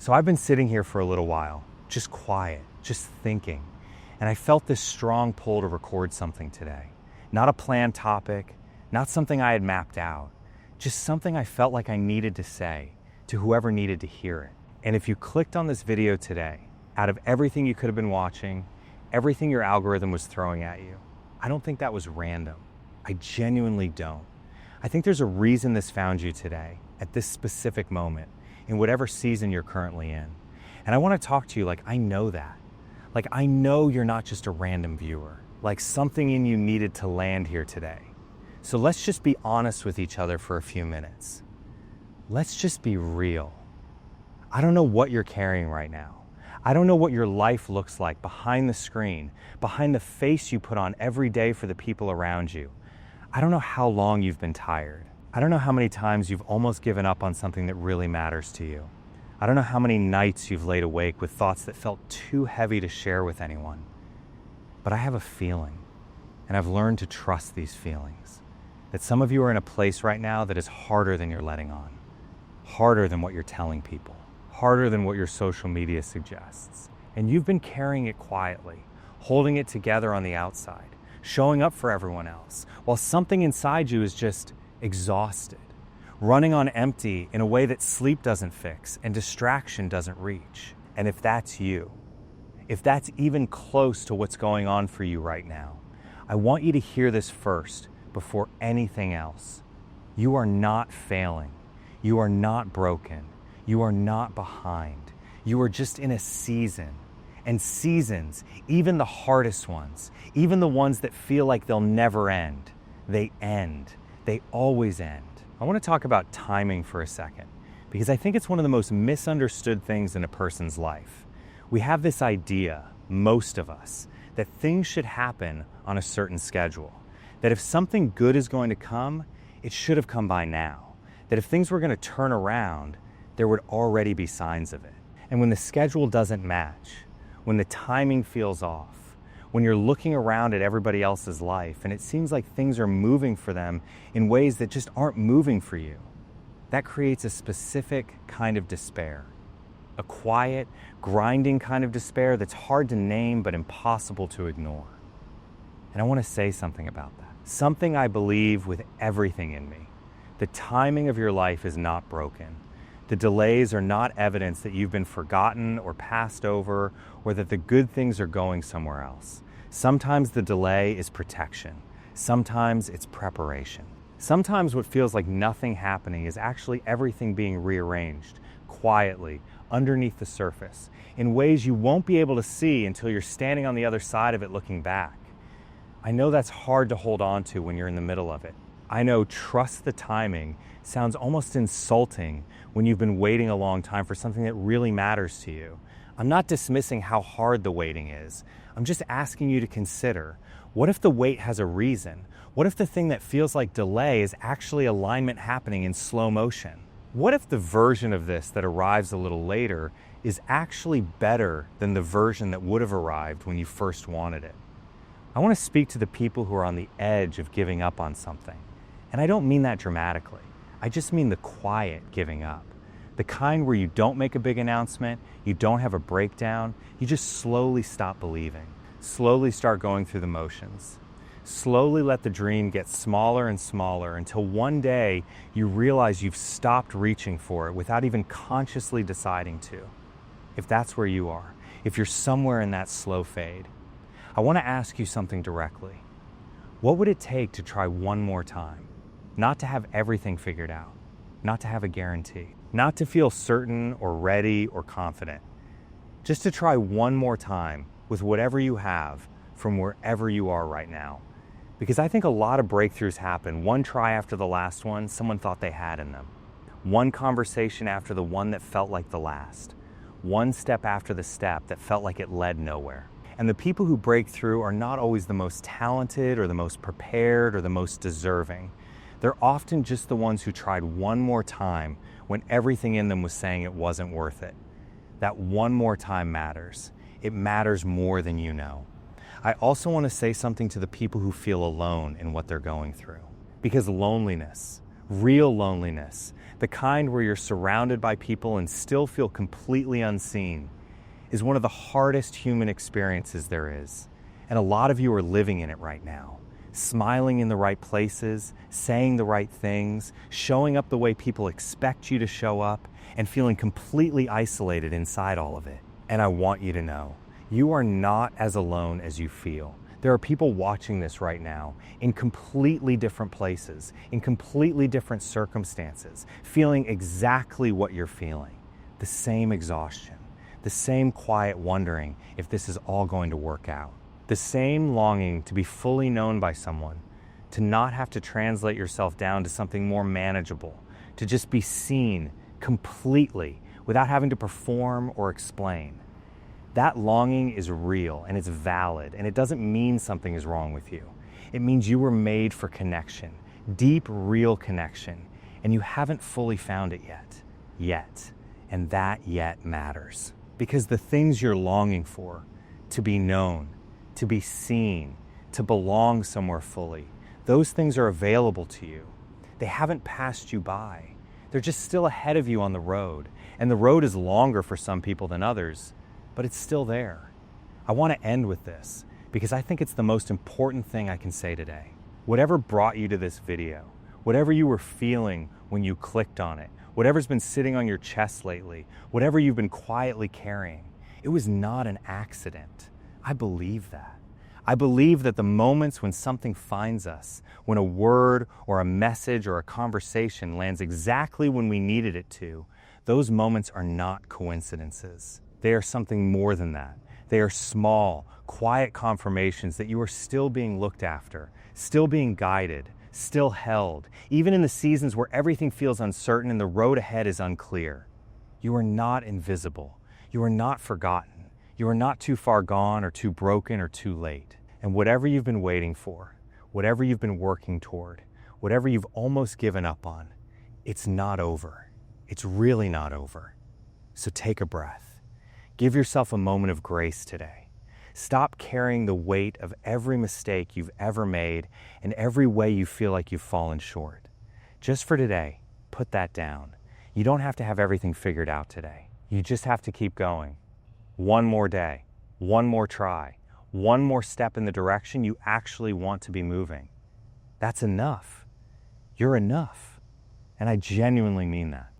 So I've been sitting here for a little while, just quiet, just thinking, and I felt this strong pull to record something today. Not a planned topic, not something I had mapped out, just something I felt like I needed to say to whoever needed to hear it. And if you clicked on this video today, out of everything you could have been watching, everything your algorithm was throwing at you, I don't think that was random. I genuinely don't. I think there's a reason this found you today, at this specific moment, in whatever season you're currently in. And I want to talk to you like I know that. Like I know you're not just a random viewer. Like something in you needed to land here today. So let's just be honest with each other for a few minutes. Let's just be real. I don't know what you're carrying right now. I don't know what your life looks like behind the screen, behind the face you put on every day for the people around you. I don't know how long you've been tired. I don't know how many times you've almost given up on something that really matters to you. I don't know how many nights you've laid awake with thoughts that felt too heavy to share with anyone. But I have a feeling, and I've learned to trust these feelings, that some of you are in a place right now that is harder than you're letting on, harder than what you're telling people, harder than what your social media suggests. And you've been carrying it quietly, holding it together on the outside, showing up for everyone else, while something inside you is just exhausted, running on empty in a way that sleep doesn't fix and distraction doesn't reach. And if that's you, if that's even close to what's going on for you right now, I want you to hear this first before anything else. You are not failing. You are not broken. You are not behind. You are just in a season. And seasons, even the hardest ones, even the ones that feel like they'll never end, they end. They always end. I want to talk about timing for a second, because I think it's one of the most misunderstood things in a person's life. We have this idea, most of us, that things should happen on a certain schedule. That if something good is going to come, it should have come by now. That if things were going to turn around, there would already be signs of it. And when the schedule doesn't match, when the timing feels off, when you're looking around at everybody else's life and it seems like things are moving for them in ways that just aren't moving for you, that creates a specific kind of despair. A quiet, grinding kind of despair that's hard to name but impossible to ignore. And I want to say something about that. Something I believe with everything in me. The timing of your life is not broken. The delays are not evidence that you've been forgotten or passed over, or that the good things are going somewhere else. Sometimes the delay is protection. Sometimes it's preparation. Sometimes what feels like nothing happening is actually everything being rearranged, quietly, underneath the surface, in ways you won't be able to see until you're standing on the other side of it looking back. I know that's hard to hold on to when you're in the middle of it. I know trust the timing sounds almost insulting when you've been waiting a long time for something that really matters to you. I'm not dismissing how hard the waiting is. I'm just asking you to consider, what if the wait has a reason? What if the thing that feels like delay is actually alignment happening in slow motion? What if the version of this that arrives a little later is actually better than the version that would have arrived when you first wanted it? I want to speak to the people who are on the edge of giving up on something. And I don't mean that dramatically. I just mean the quiet giving up. The kind where you don't make a big announcement, you don't have a breakdown, you just slowly stop believing. Slowly start going through the motions. Slowly let the dream get smaller and smaller until one day you realize you've stopped reaching for it without even consciously deciding to. If that's where you are, if you're somewhere in that slow fade, I want to ask you something directly. What would it take to try one more time? Not to have everything figured out, not to have a guarantee, not to feel certain or ready or confident, just to try one more time with whatever you have from wherever you are right now. Because I think a lot of breakthroughs happen one try after the last one someone thought they had in them, one conversation after the one that felt like the last, one step after the step that felt like it led nowhere. And the people who break through are not always the most talented or the most prepared or the most deserving. They're often just the ones who tried one more time when everything in them was saying it wasn't worth it. That one more time matters. It matters more than you know. I also want to say something to the people who feel alone in what they're going through. Because loneliness, Real loneliness, the kind where you're surrounded by people and still feel completely unseen, is one of the hardest human experiences there is. And a lot of you are living in it right now. Smiling in the right places, saying the right things, showing up the way people expect you to show up, and feeling completely isolated inside all of it. And I want you to know, you are not as alone as you feel. There are people watching this right now in completely different places, in completely different circumstances, feeling exactly what you're feeling. The same exhaustion, the same quiet wondering if this is all going to work out. The same longing to be fully known by someone, to not have to translate yourself down to something more manageable, to just be seen completely without having to perform or explain. That longing is real and it's valid, and it doesn't mean something is wrong with you. It means you were made for connection, deep, real connection, and you haven't fully found it yet. And that yet matters. Because the things you're longing for, to be known, to be seen, to belong somewhere fully, those things are available to you. They haven't passed you by. They're just still ahead of you on the road. And the road is longer for some people than others, but it's still there. I want to end with this because I think it's the most important thing I can say today. Whatever brought you to this video, whatever you were feeling when you clicked on it, whatever's been sitting on your chest lately, whatever you've been quietly carrying, it was not an accident. I believe that. I believe that the moments when something finds us, when a word or a message or a conversation lands exactly when we needed it to, those moments are not coincidences. They are something more than that. They are small, quiet confirmations that you are still being looked after, still being guided, still held, even in the seasons where everything feels uncertain and the road ahead is unclear. You are not invisible. You are not forgotten. You are not too far gone or too broken or too late. And whatever you've been waiting for, whatever you've been working toward, whatever you've almost given up on, it's not over. It's really not over. So take a breath. Give yourself a moment of grace today. Stop carrying the weight of every mistake you've ever made and every way you feel like you've fallen short. Just for today, put that down. You don't have to have everything figured out today. You just have to keep going. One more day, one more try, one more step in the direction you actually want to be moving. That's enough. You're enough. And I genuinely mean that.